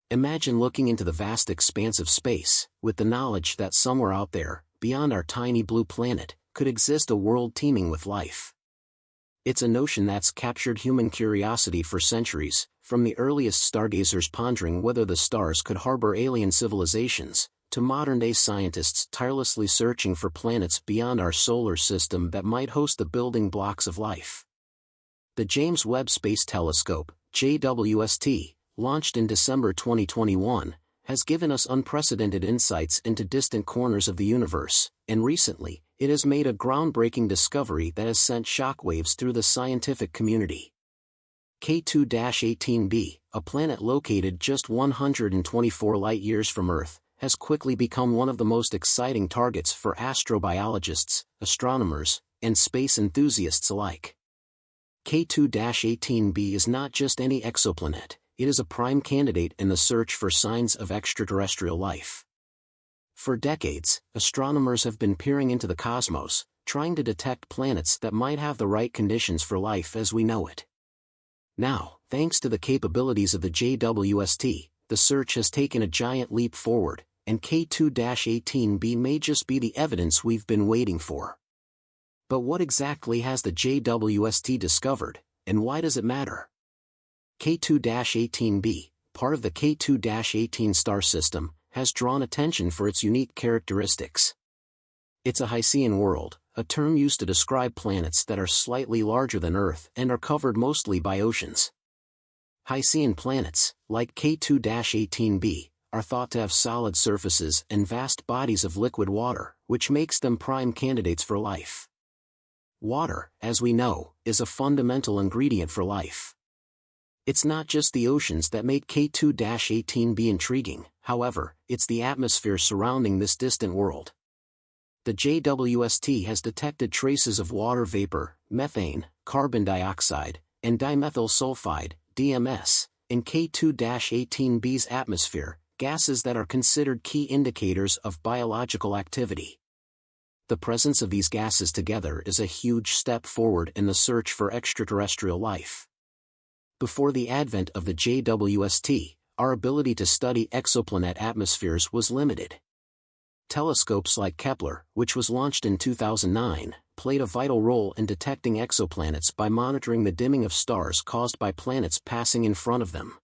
Imagine looking into the vast expanse of space, with the knowledge that somewhere out there, beyond our tiny blue planet, could exist a world teeming with life. It's a notion that's captured human curiosity for centuries, from the earliest stargazers pondering whether the stars could harbor alien civilizations, to modern-day scientists tirelessly searching for planets beyond our solar system that might host the building blocks of life. The James Webb Space Telescope, JWST, launched in December 2021, has given us unprecedented insights into distant corners of the universe, and recently, it has made a groundbreaking discovery that has sent shockwaves through the scientific community. K2-18b, a planet located just 124 light-years from Earth, has quickly become one of the most exciting targets for astrobiologists, astronomers, and space enthusiasts alike. K2-18b is not just any exoplanet, it is a prime candidate in the search for signs of extraterrestrial life. For decades, astronomers have been peering into the cosmos, trying to detect planets that might have the right conditions for life as we know it. Now, thanks to the capabilities of the JWST, the search has taken a giant leap forward, and K2-18b may just be the evidence we've been waiting for. But what exactly has the JWST discovered, and why does it matter? K2-18b, part of the K2-18 star system, has drawn attention for its unique characteristics. It's a Hycean world, a term used to describe planets that are slightly larger than Earth and are covered mostly by oceans. Hycean planets, like K2-18b, are thought to have solid surfaces and vast bodies of liquid water, which makes them prime candidates for life. Water, as we know, is a fundamental ingredient for life. It's not just the oceans that make K2-18b intriguing, however, it's the atmosphere surrounding this distant world. The JWST has detected traces of water vapor, methane, carbon dioxide, and dimethyl sulfide, DMS, in K2-18b's atmosphere, gases that are considered key indicators of biological activity. The presence of these gases together is a huge step forward in the search for extraterrestrial life. Before the advent of the JWST, our ability to study exoplanet atmospheres was limited. Telescopes like Kepler, which was launched in 2009, played a vital role in detecting exoplanets by monitoring the dimming of stars caused by planets passing in front of them.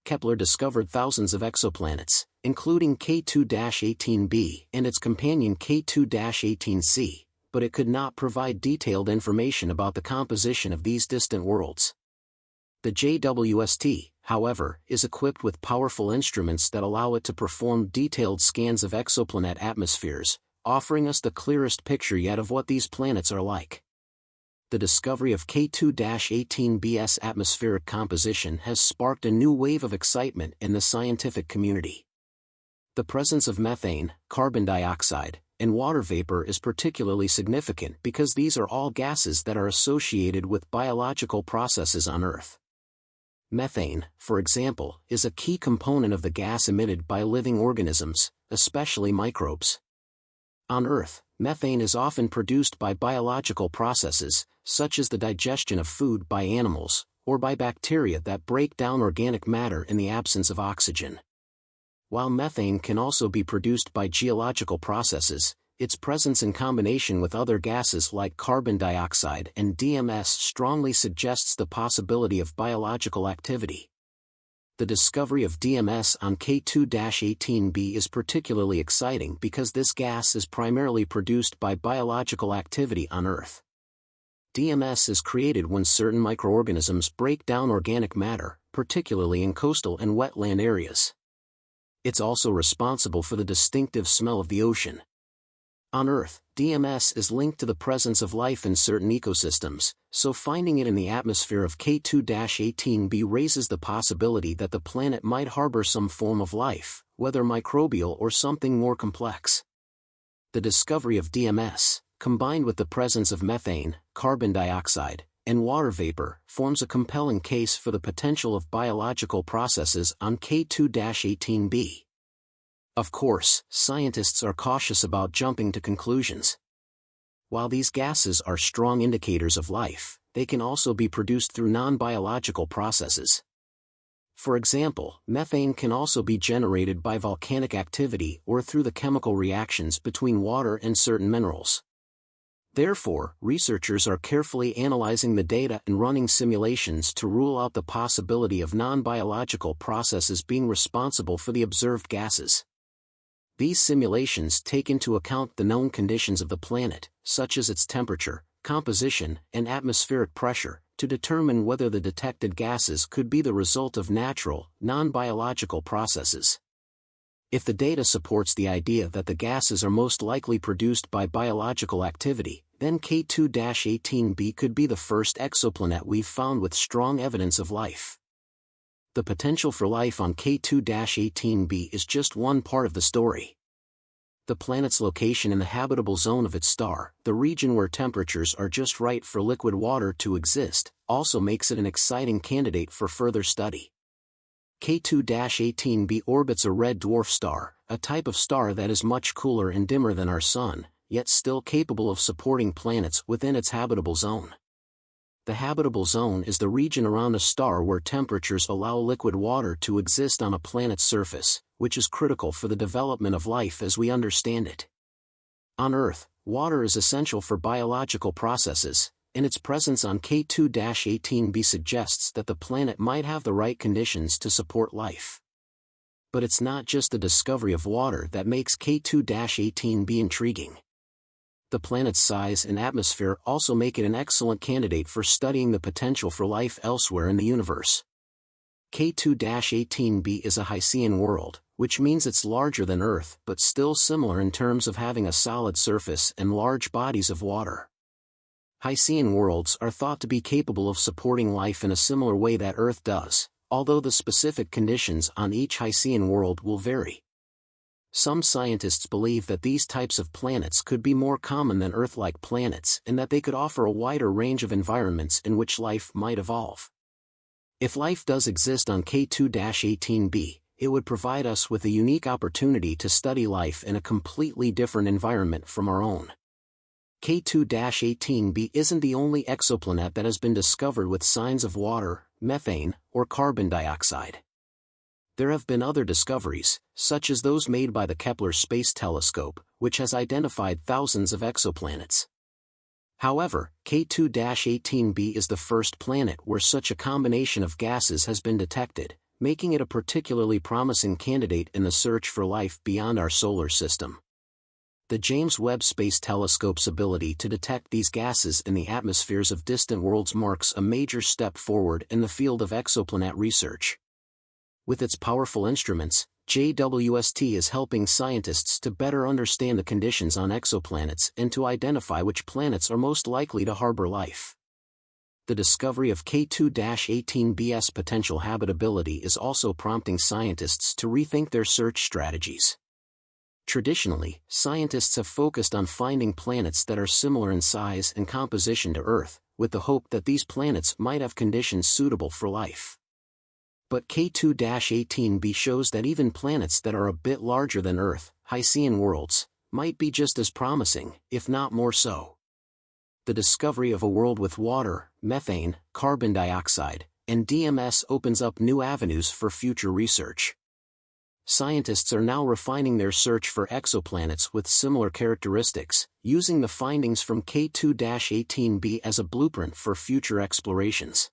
Kepler discovered thousands of exoplanets, including K2-18b and its companion K2-18c, but it could not provide detailed information about the composition of these distant worlds. The JWST, however, is equipped with powerful instruments that allow it to perform detailed scans of exoplanet atmospheres, offering us the clearest picture yet of what these planets are like. The discovery of K2-18b's atmospheric composition has sparked a new wave of excitement in the scientific community. The presence of methane, carbon dioxide, and water vapor is particularly significant because these are all gases that are associated with biological processes on Earth. Methane, for example, is a key component of the gas emitted by living organisms, especially microbes. On Earth, methane is often produced by biological processes, such as the digestion of food by animals, or by bacteria that break down organic matter in the absence of oxygen. While methane can also be produced by geological processes, its presence in combination with other gases like carbon dioxide and DMS strongly suggests the possibility of biological activity. The discovery of DMS on K2-18b is particularly exciting because this gas is primarily produced by biological activity on Earth. DMS is created when certain microorganisms break down organic matter, particularly in coastal and wetland areas. It's also responsible for the distinctive smell of the ocean. On Earth, DMS is linked to the presence of life in certain ecosystems, so finding it in the atmosphere of K2-18b raises the possibility that the planet might harbor some form of life, whether microbial or something more complex. The discovery of DMS, combined with the presence of methane, carbon dioxide, and water vapor, forms a compelling case for the potential of biological processes on K2-18b. Of course, scientists are cautious about jumping to conclusions. While these gases are strong indicators of life, they can also be produced through non-biological processes. For example, methane can also be generated by volcanic activity or through the chemical reactions between water and certain minerals. Therefore, researchers are carefully analyzing the data and running simulations to rule out the possibility of non-biological processes being responsible for the observed gases. These simulations take into account the known conditions of the planet, such as its temperature, composition, and atmospheric pressure, to determine whether the detected gases could be the result of natural, non-biological processes. If the data supports the idea that the gases are most likely produced by biological activity, then K2-18b could be the first exoplanet we've found with strong evidence of life. The potential for life on K2-18b is just one part of the story. The planet's location in the habitable zone of its star, the region where temperatures are just right for liquid water to exist, also makes it an exciting candidate for further study. K2-18b orbits a red dwarf star, a type of star that is much cooler and dimmer than our Sun, yet still capable of supporting planets within its habitable zone. The habitable zone is the region around a star where temperatures allow liquid water to exist on a planet's surface, which is critical for the development of life as we understand it. On Earth, water is essential for biological processes, and its presence on K2-18b suggests that the planet might have the right conditions to support life. But it's not just the discovery of water that makes K2-18b intriguing. The planet's size and atmosphere also make it an excellent candidate for studying the potential for life elsewhere in the universe. K2-18b is a Hycean world, which means it's larger than Earth but still similar in terms of having a solid surface and large bodies of water. Hycean worlds are thought to be capable of supporting life in a similar way that Earth does, although the specific conditions on each Hycean world will vary. Some scientists believe that these types of planets could be more common than Earth-like planets and that they could offer a wider range of environments in which life might evolve. If life does exist on K2-18b, it would provide us with a unique opportunity to study life in a completely different environment from our own. K2-18b isn't the only exoplanet that has been discovered with signs of water, methane, or carbon dioxide. There have been other discoveries, such as those made by the Kepler Space Telescope, which has identified thousands of exoplanets. However, K2-18b is the first planet where such a combination of gases has been detected, making it a particularly promising candidate in the search for life beyond our solar system. The James Webb Space Telescope's ability to detect these gases in the atmospheres of distant worlds marks a major step forward in the field of exoplanet research. With its powerful instruments, JWST is helping scientists to better understand the conditions on exoplanets and to identify which planets are most likely to harbor life. The discovery of K2-18b's potential habitability is also prompting scientists to rethink their search strategies. Traditionally, scientists have focused on finding planets that are similar in size and composition to Earth, with the hope that these planets might have conditions suitable for life. But K2-18b shows that even planets that are a bit larger than Earth, Hycean worlds, might be just as promising, if not more so. The discovery of a world with water, methane, carbon dioxide, and DMS opens up new avenues for future research. Scientists are now refining their search for exoplanets with similar characteristics, using the findings from K2-18b as a blueprint for future explorations.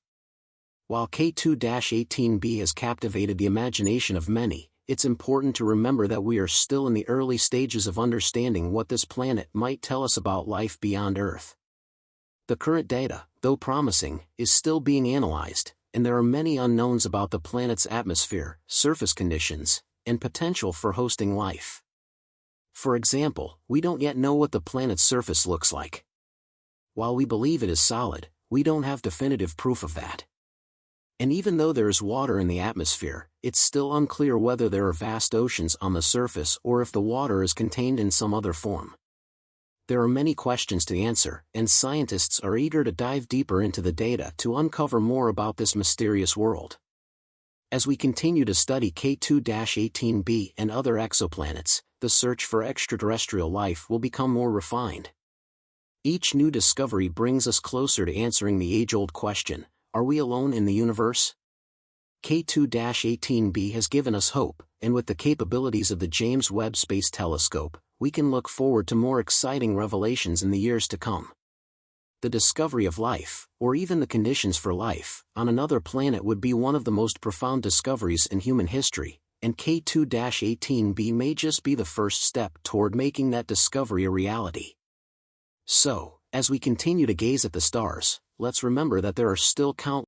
While K2-18b has captivated the imagination of many, it's important to remember that we are still in the early stages of understanding what this planet might tell us about life beyond Earth. The current data, though promising, is still being analyzed, and there are many unknowns about the planet's atmosphere, surface conditions, and potential for hosting life. For example, we don't yet know what the planet's surface looks like. While we believe it is solid, we don't have definitive proof of that. And even though there is water in the atmosphere, it's still unclear whether there are vast oceans on the surface or if the water is contained in some other form. There are many questions to answer, and scientists are eager to dive deeper into the data to uncover more about this mysterious world. As we continue to study K2-18b and other exoplanets, the search for extraterrestrial life will become more refined. Each new discovery brings us closer to answering the age-old question: are we alone in the universe? K2-18b has given us hope, and with the capabilities of the James Webb Space Telescope, we can look forward to more exciting revelations in the years to come. The discovery of life, or even the conditions for life, on another planet would be one of the most profound discoveries in human history, and K2-18b may just be the first step toward making that discovery a reality. So, as we continue to gaze at the stars, let's remember that there are still countless